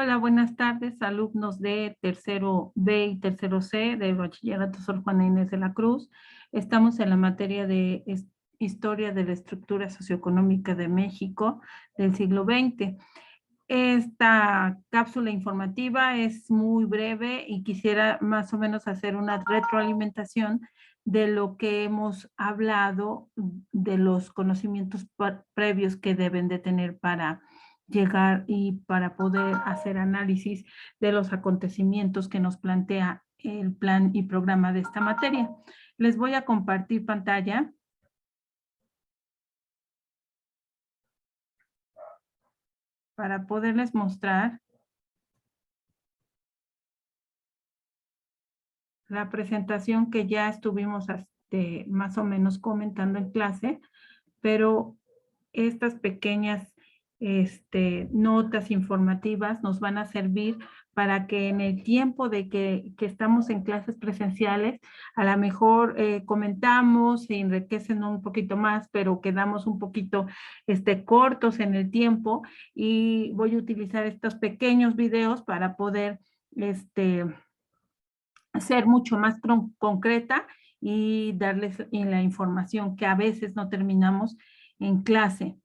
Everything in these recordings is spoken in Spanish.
Hola, buenas tardes, alumnos de tercero B y tercero C del Bachillerato Sor Juana Inés de la Cruz. Estamos en la materia de Historia de la Estructura Socioeconómica de México del siglo XX. Esta cápsula informativa es muy breve y quisiera más o menos hacer una retroalimentación de lo que hemos hablado, de los conocimientos previos que deben de tener para llegar y para poder hacer análisis de los acontecimientos que nos plantea el plan y programa de esta materia. Les voy a compartir pantalla para poderles mostrar la presentación que ya estuvimos más o menos comentando en clase, pero estas pequeñas notas informativas nos van a servir para que en el tiempo de que estamos en clases presenciales, a lo mejor comentamos, se enriquecen un poquito más, pero quedamos un poquito cortos en el tiempo y voy a utilizar estos pequeños videos para poder ser mucho más concreta y darles la información que a veces no terminamos en clase.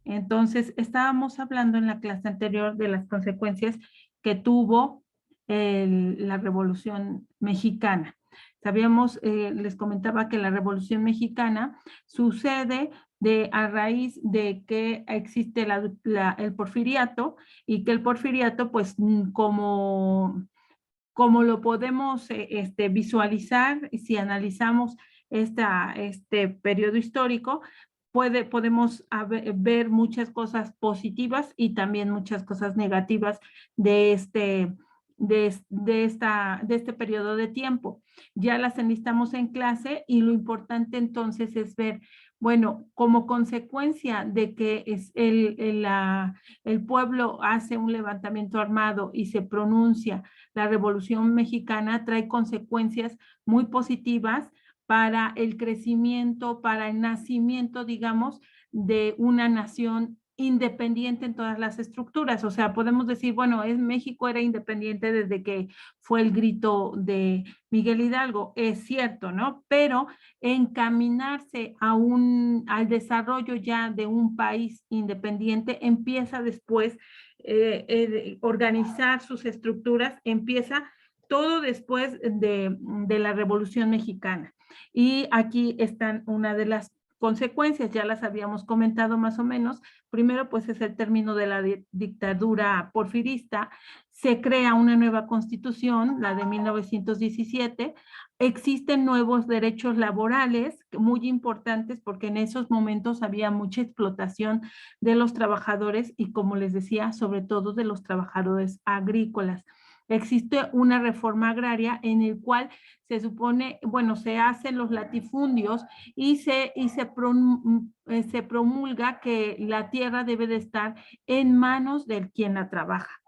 Entonces, estábamos hablando en la clase anterior de las consecuencias que tuvo la Revolución Mexicana. Les comentaba que la Revolución Mexicana sucede a raíz de que existe el porfiriato y que el porfiriato, pues como lo podemos visualizar si analizamos este periodo histórico, podemos ver muchas cosas positivas y también muchas cosas negativas de este periodo de tiempo. Ya las enlistamos en clase y lo importante entonces es ver, bueno, como consecuencia de que el pueblo hace un levantamiento armado y se pronuncia la Revolución Mexicana, trae consecuencias muy positivas para el crecimiento, para el nacimiento, digamos, de una nación independiente en todas las estructuras. O sea, podemos decir, bueno, México era independiente desde que fue el grito de Miguel Hidalgo, es cierto, ¿no? Pero encaminarse al desarrollo ya de un país independiente empieza después organizar sus estructuras, empieza todo después de la Revolución Mexicana. Y aquí están una de las consecuencias, ya las habíamos comentado más o menos. Primero, pues es el término de la dictadura porfirista, se crea una nueva constitución, la de 1917, existen nuevos derechos laborales muy importantes porque en esos momentos había mucha explotación de los trabajadores y, como les decía, sobre todo de los trabajadores agrícolas. Existe una reforma agraria en el cual se supone, bueno, se hacen los latifundios y se promulga que la tierra debe de estar en manos del quien la trabaja.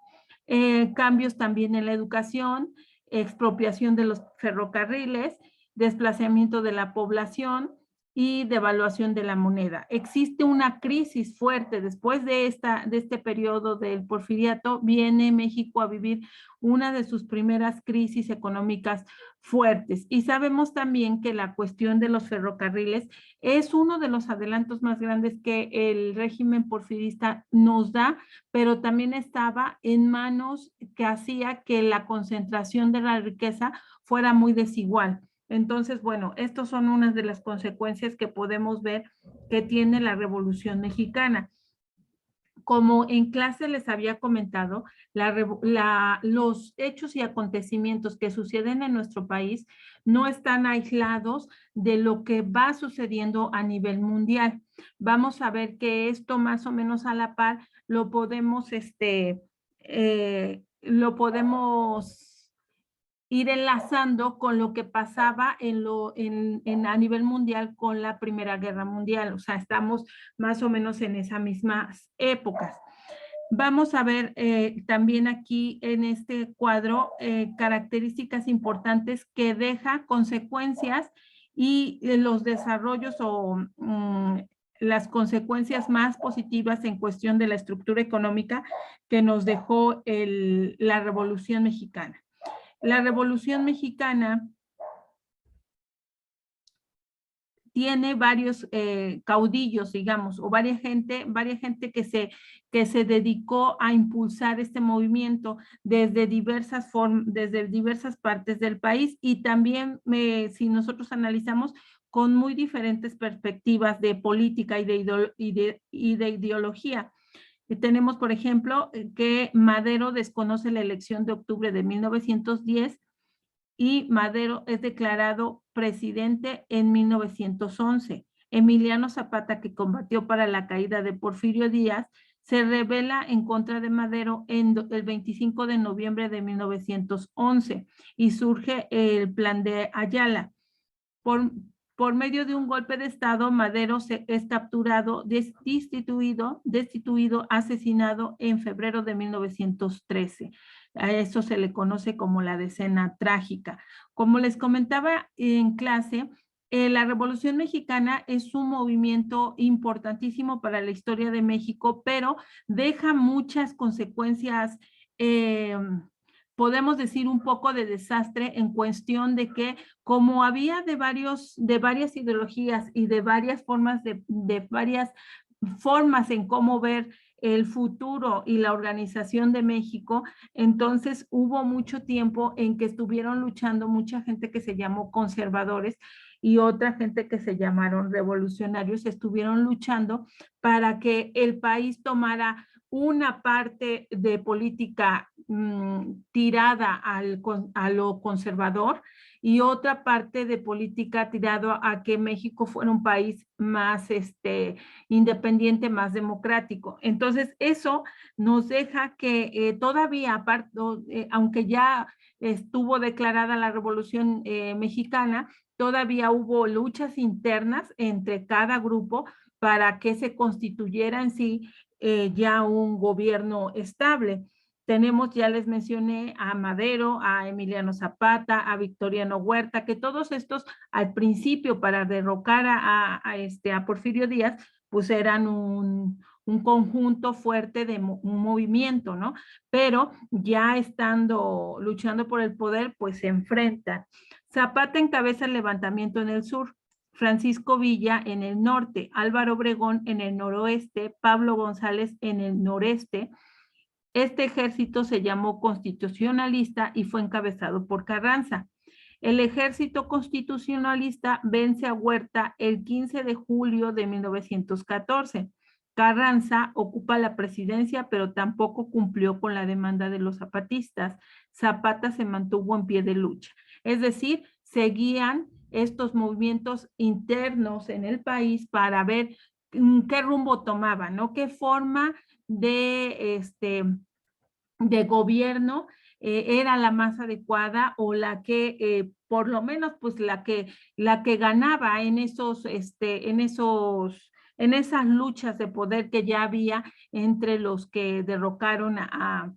Cambios también en la educación, expropiación de los ferrocarriles, desplazamiento de la población y devaluación de la moneda. Existe una crisis fuerte después de este periodo del porfiriato. Viene México a vivir una de sus primeras crisis económicas fuertes. Y sabemos también que la cuestión de los ferrocarriles es uno de los adelantos más grandes que el régimen porfirista nos da, pero también estaba en manos que hacía que la concentración de la riqueza fuera muy desigual. Entonces, bueno, estas son unas de las consecuencias que podemos ver que tiene la Revolución Mexicana. Como en clase les había comentado, los hechos y acontecimientos que suceden en nuestro país no están aislados de lo que va sucediendo a nivel mundial. Vamos a ver que esto más o menos a la par lo podemos ir enlazando con lo que pasaba a nivel mundial con la Primera Guerra Mundial. O sea, estamos más o menos en esas mismas épocas. Vamos a ver también aquí en este cuadro características importantes que deja consecuencias y los desarrollos o las consecuencias más positivas en cuestión de la estructura económica que nos dejó la Revolución Mexicana. La Revolución Mexicana tiene varios caudillos, digamos, o varias gente que se dedicó a impulsar este movimiento desde desde diversas partes del país, y también, si nosotros analizamos, con muy diferentes perspectivas de política y de ideología. Tenemos, por ejemplo, que Madero desconoce la elección de octubre de 1910 y Madero es declarado presidente en 1911. Emiliano Zapata, que combatió para la caída de Porfirio Díaz, se rebela en contra de Madero el 25 de noviembre de 1911 y surge el Plan de Ayala. Por medio de un golpe de Estado, Madero es capturado, destituido, asesinado en febrero de 1913. A eso se le conoce como la decena trágica. Como les comentaba en clase, la Revolución Mexicana es un movimiento importantísimo para la historia de México, pero deja muchas consecuencias, podemos decir un poco de desastre, en cuestión de que como había de varias ideologías y de varias formas en cómo ver el futuro y la organización de México, entonces hubo mucho tiempo en que estuvieron luchando mucha gente que se llamó conservadores y otra gente que se llamaron revolucionarios, estuvieron luchando para que el país tomara una parte de política tirada a lo conservador y otra parte de política tirada a que México fuera un país más independiente, más democrático. Entonces, eso nos deja que todavía, aunque ya estuvo declarada la Revolución Mexicana, todavía hubo luchas internas entre cada grupo para que se constituyera en sí ya un gobierno estable. Tenemos, ya les mencioné, a Madero, a Emiliano Zapata, a Victoriano Huerta, que todos estos al principio para derrocar a Porfirio Díaz, pues eran un conjunto fuerte de un movimiento, ¿no? Pero ya luchando por el poder, pues se enfrentan. Zapata encabeza el levantamiento en el sur, Francisco Villa en el norte, Álvaro Obregón en el noroeste, Pablo González en el noreste. Este ejército se llamó constitucionalista y fue encabezado por Carranza. El ejército constitucionalista vence a Huerta el 15 de julio de 1914. Carranza ocupa la presidencia, pero tampoco cumplió con la demanda de los zapatistas. Zapata se mantuvo en pie de lucha. Es decir, seguían estos movimientos internos en el país para ver qué rumbo tomaban, ¿no? Qué forma de gobierno era la más adecuada o la que por lo menos pues la que ganaba en esas luchas de poder que ya había entre los que derrocaron a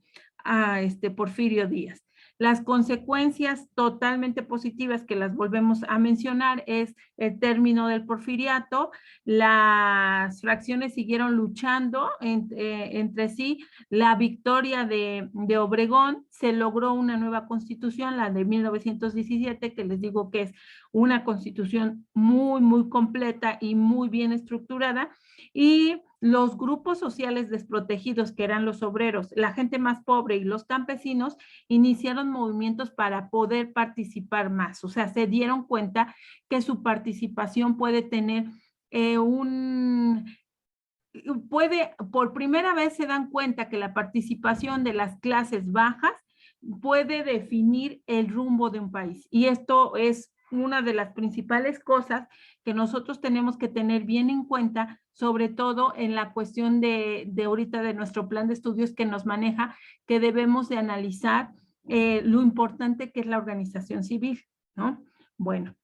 Porfirio Díaz. Las consecuencias totalmente positivas que las volvemos a mencionar es el término del porfiriato. Las fracciones siguieron luchando entre sí. La victoria de Obregón, se logró una nueva constitución, la de 1917, que les digo que es una constitución muy, muy completa y muy bien estructurada, y los grupos sociales desprotegidos, que eran los obreros, la gente más pobre y los campesinos, iniciaron movimientos para poder participar más. O sea, se dieron cuenta que su participación puede tener por primera vez se dan cuenta que la participación de las clases bajas puede definir el rumbo de un país. Y esto es una de las principales cosas que nosotros tenemos que tener bien en cuenta, sobre todo en la cuestión de ahorita de nuestro plan de estudios que nos maneja, que debemos de analizar lo importante que es la organización civil, ¿no? Bueno.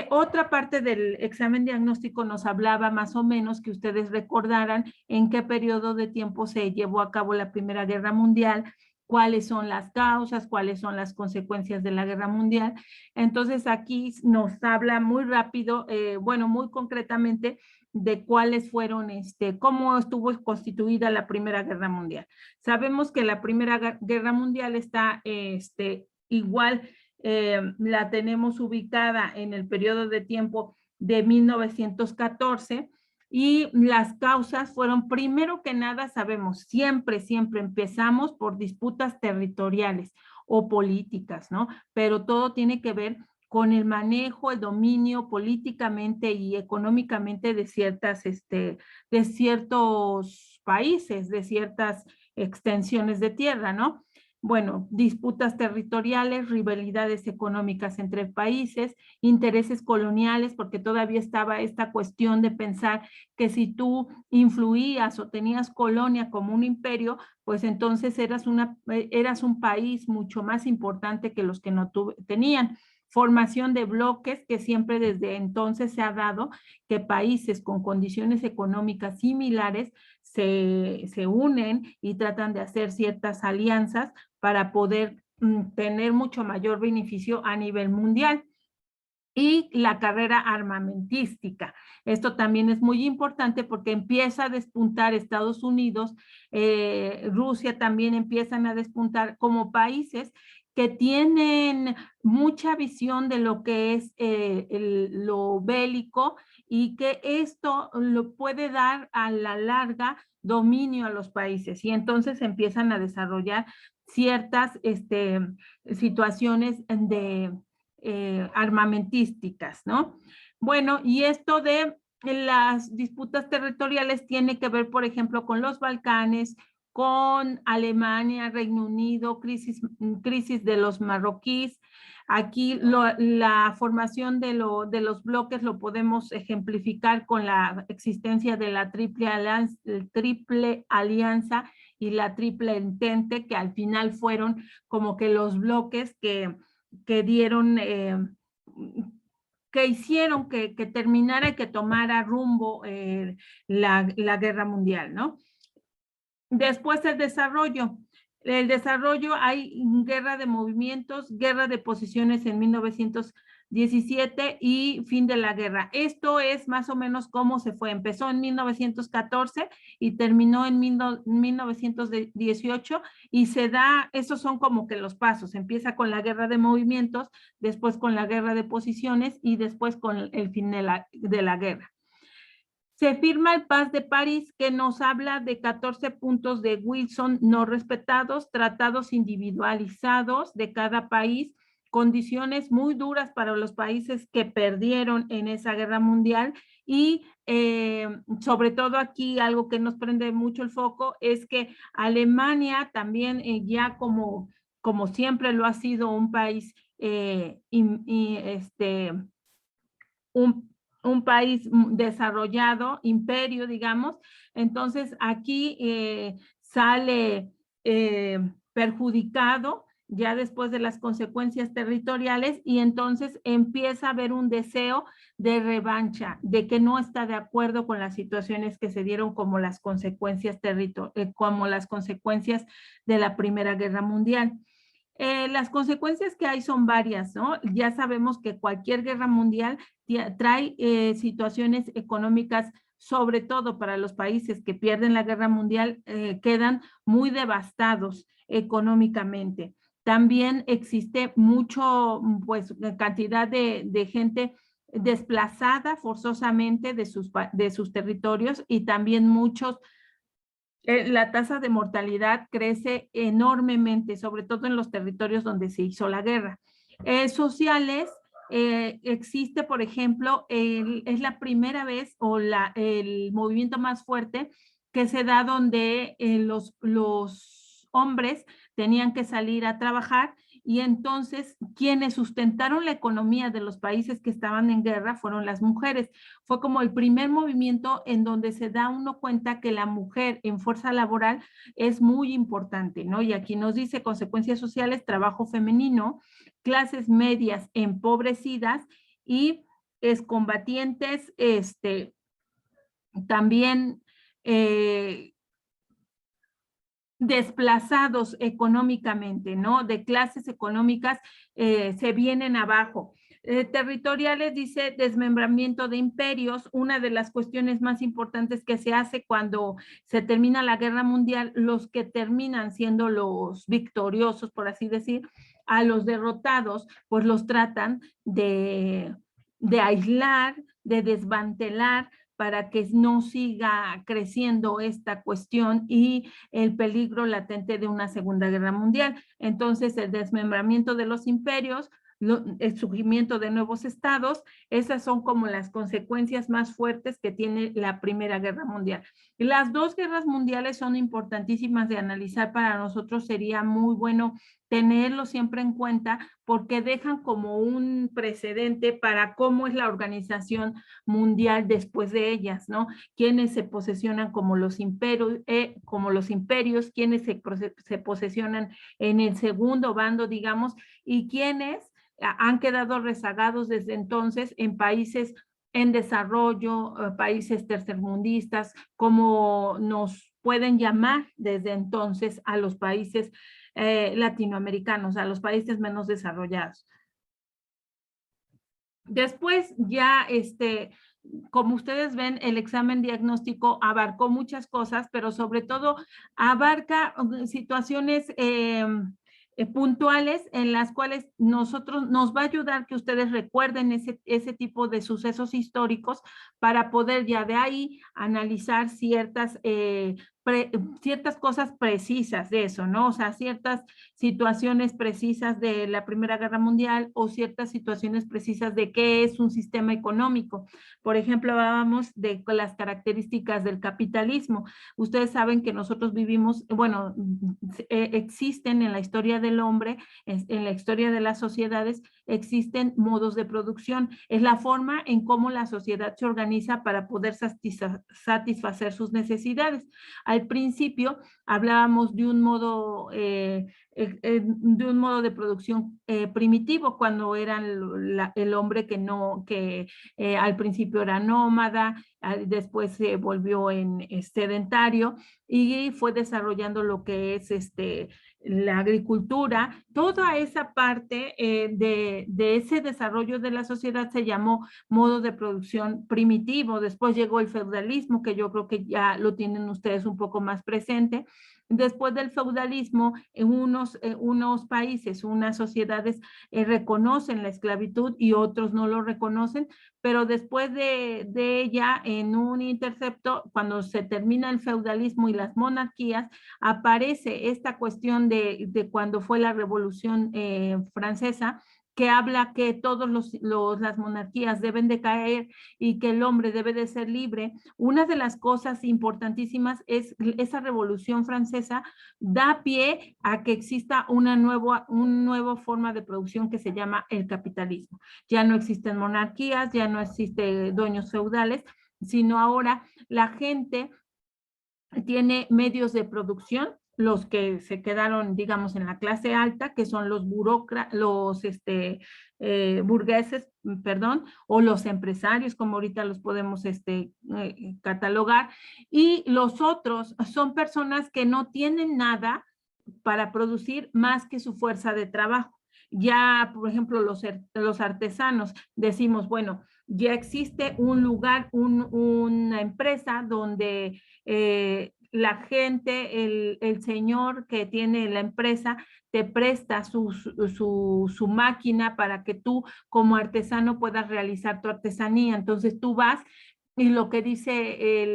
Otra parte del examen diagnóstico nos hablaba más o menos que ustedes recordaran en qué periodo de tiempo se llevó a cabo la Primera Guerra Mundial, cuáles son las causas, cuáles son las consecuencias de la Guerra Mundial. Entonces aquí nos habla muy rápido, muy concretamente de cuáles fueron, cómo estuvo constituida la Primera Guerra Mundial. Sabemos que la Primera Guerra Mundial está igual, la tenemos ubicada en el periodo de tiempo de 1914, y las causas fueron, primero que nada, sabemos, siempre empezamos por disputas territoriales o políticas, ¿no? Pero todo tiene que ver con el manejo, el dominio políticamente y económicamente de de ciertos países, de ciertas extensiones de tierra, ¿no? Bueno, disputas territoriales, rivalidades económicas entre países, intereses coloniales, porque todavía estaba esta cuestión de pensar que si tú influías o tenías colonia como un imperio, pues entonces eras un país mucho más importante que los que no tenían. Formación de bloques, que siempre desde entonces se ha dado que países con condiciones económicas similares se unen y tratan de hacer ciertas alianzas para poder tener mucho mayor beneficio a nivel mundial. Y la carrera armamentística. Esto también es muy importante porque empieza a despuntar Estados Unidos, Rusia también empiezan a despuntar como países que tienen mucha visión de lo que es lo bélico, y que esto lo puede dar a la larga dominio a los países, y entonces empiezan a desarrollar ciertas situaciones de armamentísticas, ¿no? Bueno, y esto de las disputas territoriales tiene que ver, por ejemplo, con los Balcanes, con Alemania, Reino Unido, crisis de los marroquíes. Aquí la formación de los bloques lo podemos ejemplificar con la existencia de la triple alianza y la triple entente, que al final fueron como que los bloques que dieron, que hicieron que terminara y que tomara rumbo la guerra mundial, ¿no? Después el desarrollo. El desarrollo, hay guerra de movimientos, guerra de posiciones en 1917 y fin de la guerra. Esto es más o menos cómo se fue. Empezó en 1914 y terminó en 1918, y se da, esos son como que los pasos. Empieza con la guerra de movimientos, después con la guerra de posiciones y después con el fin de la guerra. Se firma el Paz de París, que nos habla de 14 puntos de Wilson no respetados, tratados individualizados de cada país, condiciones muy duras para los países que perdieron en esa guerra mundial, y sobre todo aquí algo que nos prende mucho el foco es que Alemania también ya como siempre lo ha sido un país un país desarrollado, imperio, digamos. Entonces aquí sale perjudicado ya después de las consecuencias territoriales, y entonces empieza a haber un deseo de revancha, de que no está de acuerdo con las situaciones que se dieron como las consecuencias de la Primera Guerra Mundial. Las consecuencias que hay son varias, ¿no? Ya sabemos que cualquier guerra mundial trae situaciones económicas, sobre todo para los países que pierden la guerra mundial, quedan muy devastados económicamente. También existe mucho, pues, cantidad de gente desplazada forzosamente de sus territorios, y también la tasa de mortalidad crece enormemente, sobre todo en los territorios donde se hizo la guerra. Sociales, existe, por ejemplo, es la primera vez o el movimiento más fuerte que se da donde los hombres tenían que salir a trabajar, y entonces quienes sustentaron la economía de los países que estaban en guerra fueron las mujeres. Fue como el primer movimiento en donde se da uno cuenta que la mujer en fuerza laboral es muy importante, ¿no? Y aquí nos dice consecuencias sociales: trabajo femenino, clases medias empobrecidas y excombatientes, también desplazados económicamente, ¿no? De clases económicas se vienen abajo. Territoriales dice desmembramiento de imperios. Una de las cuestiones más importantes que se hace cuando se termina la guerra mundial, los que terminan siendo los victoriosos, por así decir, a los derrotados, pues los tratan de aislar, de desmantelar para que no siga creciendo esta cuestión y el peligro latente de una segunda guerra mundial. Entonces, el desmembramiento de los imperios, el surgimiento de nuevos estados, esas son como las consecuencias más fuertes que tiene la Primera Guerra Mundial. Las dos guerras mundiales son importantísimas de analizar para nosotros, sería muy bueno tenerlo siempre en cuenta porque dejan como un precedente para cómo es la organización mundial después de ellas, ¿no? Quienes se posesionan como los imperios, quienes se posesionan en el segundo bando, digamos, y quienes han quedado rezagados desde entonces en países en desarrollo, países tercermundistas, como nos pueden llamar desde entonces a los países latinoamericanos, a los países menos desarrollados. Después ya, como ustedes ven, el examen diagnóstico abarcó muchas cosas, pero sobre todo abarca situaciones puntuales en las cuales nos va a ayudar que ustedes recuerden ese tipo de sucesos históricos para poder ya de ahí analizar ciertas cosas precisas de eso, ¿no? O sea, ciertas situaciones precisas de la Primera Guerra Mundial o ciertas situaciones precisas de qué es un sistema económico. Por ejemplo, hablábamos de las características del capitalismo. Ustedes saben que nosotros vivimos, bueno, existen en la historia del hombre, en la historia de las sociedades, existen modos de producción. Es la forma en cómo la sociedad se organiza para poder satisfacer sus necesidades. Al principio hablábamos de un modo de producción primitivo, cuando era el hombre que al principio era nómada, después se volvió en sedentario y fue desarrollando lo que es la agricultura. Toda esa parte de ese desarrollo de la sociedad se llamó modo de producción primitivo. Después llegó el feudalismo, que yo creo que ya lo tienen ustedes un poco más presente. Después del feudalismo, en unos países, unas sociedades reconocen la esclavitud y otros no lo reconocen, pero después de ella, en un intercepto, cuando se termina el feudalismo y las monarquías, aparece esta cuestión de cuando fue la Revolución Francesa, que habla que todas las monarquías deben de caer y que el hombre debe de ser libre. Una de las cosas importantísimas es esa Revolución Francesa da pie a que exista una nueva forma de producción que se llama el capitalismo. Ya no existen monarquías, ya no existen dueños feudales, sino ahora la gente tiene medios de producción, los que se quedaron, digamos, en la clase alta, que son los burgueses, perdón, o los empresarios, como ahorita los podemos catalogar, y los otros son personas que no tienen nada para producir más que su fuerza de trabajo. Ya, por ejemplo, los artesanos, decimos, bueno, ya existe un lugar, una empresa donde la gente, el señor que tiene la empresa, te presta su máquina para que tú como artesano puedas realizar tu artesanía. Entonces tú vas y lo que dice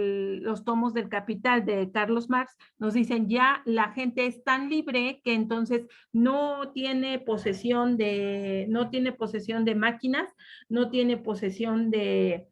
los tomos del Capital de Carlos Marx, nos dicen ya la gente es tan libre que entonces no tiene posesión de máquinas, no tiene posesión de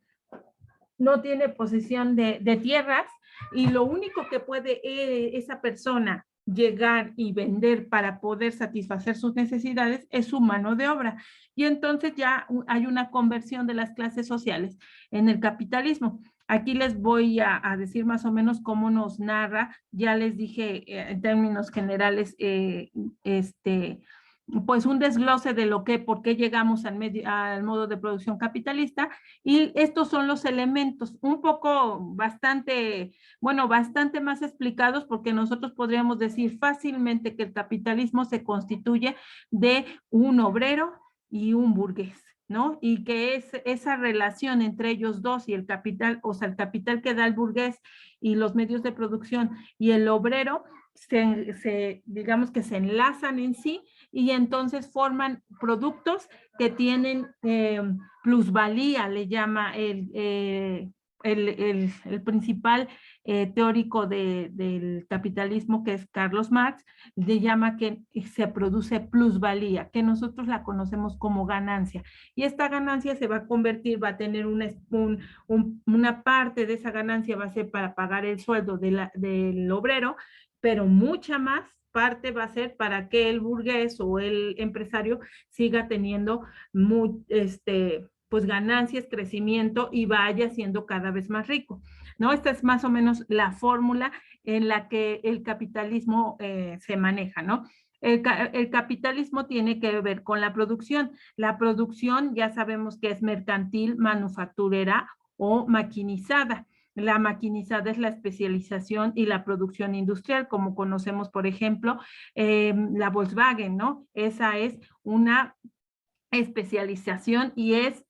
tierras, y lo único que puede esa persona llegar y vender para poder satisfacer sus necesidades es su mano de obra. Y entonces ya hay una conversión de las clases sociales en el capitalismo. Aquí les voy a decir más o menos cómo nos narra, ya les dije en términos generales, pues un desglose de por qué llegamos al modo de producción capitalista, y estos son los elementos, un poco bastante más explicados, porque nosotros podríamos decir fácilmente que el capitalismo se constituye de un obrero y un burgués, ¿no? Y que es esa relación entre ellos dos y el capital, o sea, el capital que da el burgués y los medios de producción y el obrero, digamos que se enlazan en sí y entonces forman productos que tienen plusvalía, le llama el principal teórico del capitalismo, que es Carlos Marx, le llama que se produce plusvalía, que nosotros la conocemos como ganancia. Y esta ganancia se va a convertir, va a tener una parte de esa ganancia va a ser para pagar el sueldo del obrero, pero mucha más parte va a ser para que el burgués o el empresario siga teniendo pues ganancias, crecimiento y vaya siendo cada vez más rico, ¿no? Esta es más o menos la fórmula en la que el capitalismo se maneja, ¿no? El capitalismo tiene que ver con la producción. La producción ya sabemos que es mercantil, manufacturera o maquinizada. La maquinizada es la especialización y la producción industrial, como conocemos, por ejemplo, la Volkswagen, ¿no? Esa es una especialización y es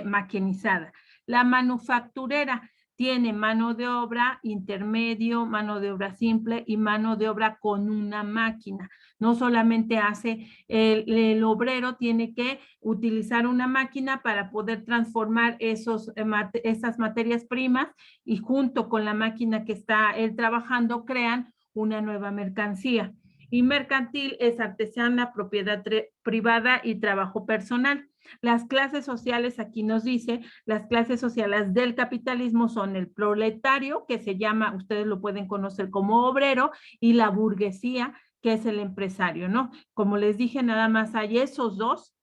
maquinizada. La manufacturera tiene mano de obra intermedio, mano de obra simple y mano de obra con una máquina. No solamente hace, el obrero tiene que utilizar una máquina para poder transformar esas materias primas y junto con la máquina que está él trabajando crean una nueva mercancía. Y mercantil es artesana, propiedad privada y trabajo personal. Las clases sociales, aquí nos dice, las clases sociales del capitalismo son el proletario, que se llama, ustedes lo pueden conocer como obrero, y la burguesía, que es el empresario, ¿no? Como les dije, nada más hay esos dos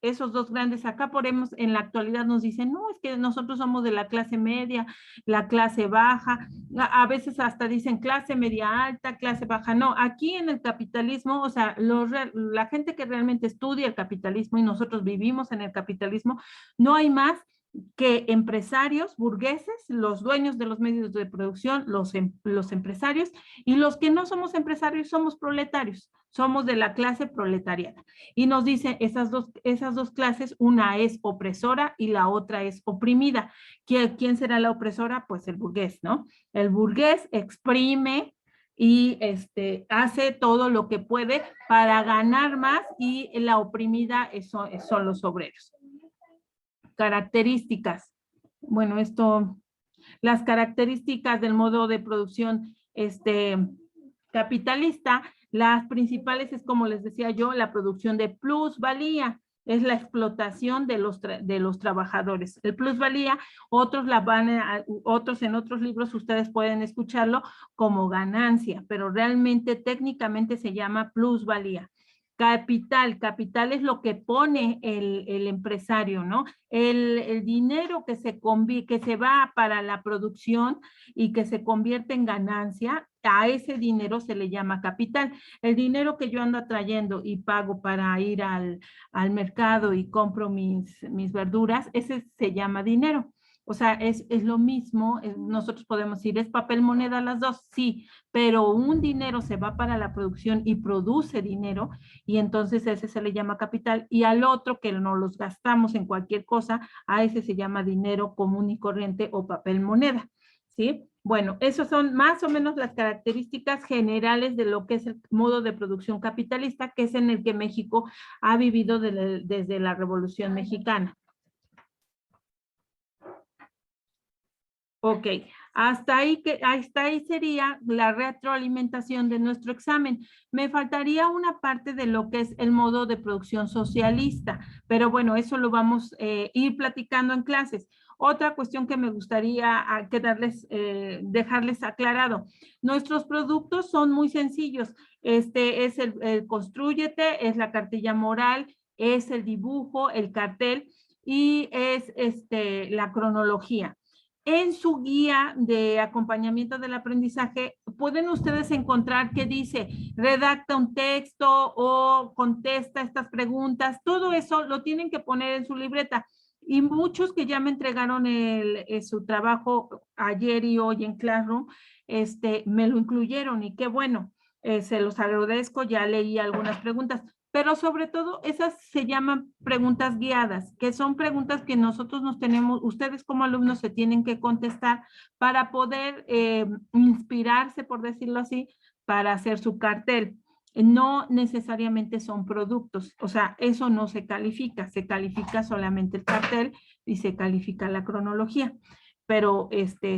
grandes. Acá podemos, en la actualidad nos dicen, no, es que nosotros somos de la clase media, la clase baja, a veces hasta dicen clase media alta, clase baja. No, aquí en el capitalismo, o sea, la gente que realmente estudia el capitalismo y nosotros vivimos en el capitalismo, no hay más que empresarios burgueses, los dueños de los medios de producción, los empresarios, y los que no somos empresarios somos proletarios, somos de la clase proletariada. Y nos dice esas dos clases, una es opresora y la otra es oprimida. ¿Quién será la opresora? Pues el burgués, ¿no? El burgués exprime y hace todo lo que puede para ganar más y la oprimida son los obreros. Características. Bueno, las características del modo de producción capitalista, las principales es, como les decía yo, la producción de plusvalía, es la explotación de los trabajadores. El plusvalía, otros en otros libros ustedes pueden escucharlo como ganancia, pero realmente técnicamente se llama plusvalía. Capital es lo que pone el empresario, ¿no? El dinero que se va para la producción y que se convierte en ganancia, a ese dinero se le llama capital. El dinero que yo ando atrayendo y pago para ir al mercado y compro mis verduras, ese se llama dinero. O sea, es lo mismo, nosotros podemos decir, ¿es papel moneda las dos? Sí, pero un dinero se va para la producción y produce dinero y entonces ese se le llama capital y al otro que no los gastamos en cualquier cosa, a ese se llama dinero común y corriente o papel moneda, ¿sí? Bueno, esas son más o menos las características generales de lo que es el modo de producción capitalista, que es en el que México ha vivido desde la Revolución Mexicana. Ok, hasta ahí sería la retroalimentación de nuestro examen. Me faltaría una parte de lo que es el modo de producción socialista, pero bueno, eso lo vamos a ir platicando en clases. Otra cuestión que me gustaría dejarles aclarado. Nuestros productos son muy sencillos. Este es el Constrúyete, es la cartilla moral, es el dibujo, el cartel y es la cronología. En su guía de acompañamiento del aprendizaje, pueden ustedes encontrar que dice, redacta un texto o contesta estas preguntas. Todo eso lo tienen que poner en su libreta. Y muchos que ya me entregaron su trabajo ayer y hoy en Classroom, me lo incluyeron y qué bueno. Se los agradezco, ya leí algunas preguntas, pero sobre todo esas se llaman preguntas guiadas, que son preguntas que nosotros nos tenemos, ustedes como alumnos se tienen que contestar para poder inspirarse, por decirlo así, para hacer su cartel. No necesariamente son productos, o sea, eso no se califica solamente el cartel y se califica la cronología. Pero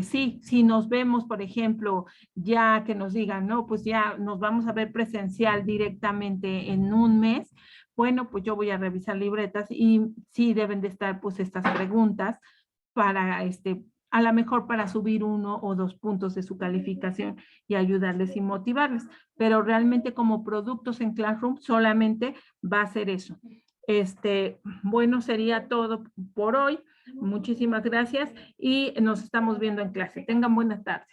sí, si nos vemos, por ejemplo, ya que nos digan, no, pues ya nos vamos a ver presencial directamente en un mes, bueno, pues yo voy a revisar libretas y sí deben de estar pues estas preguntas para a lo mejor para subir 1 o 2 puntos de su calificación y ayudarles y motivarles. Pero realmente como productos en Classroom solamente va a ser eso. Bueno, sería todo por hoy. Muchísimas gracias y nos estamos viendo en clase. Tengan buena tarde.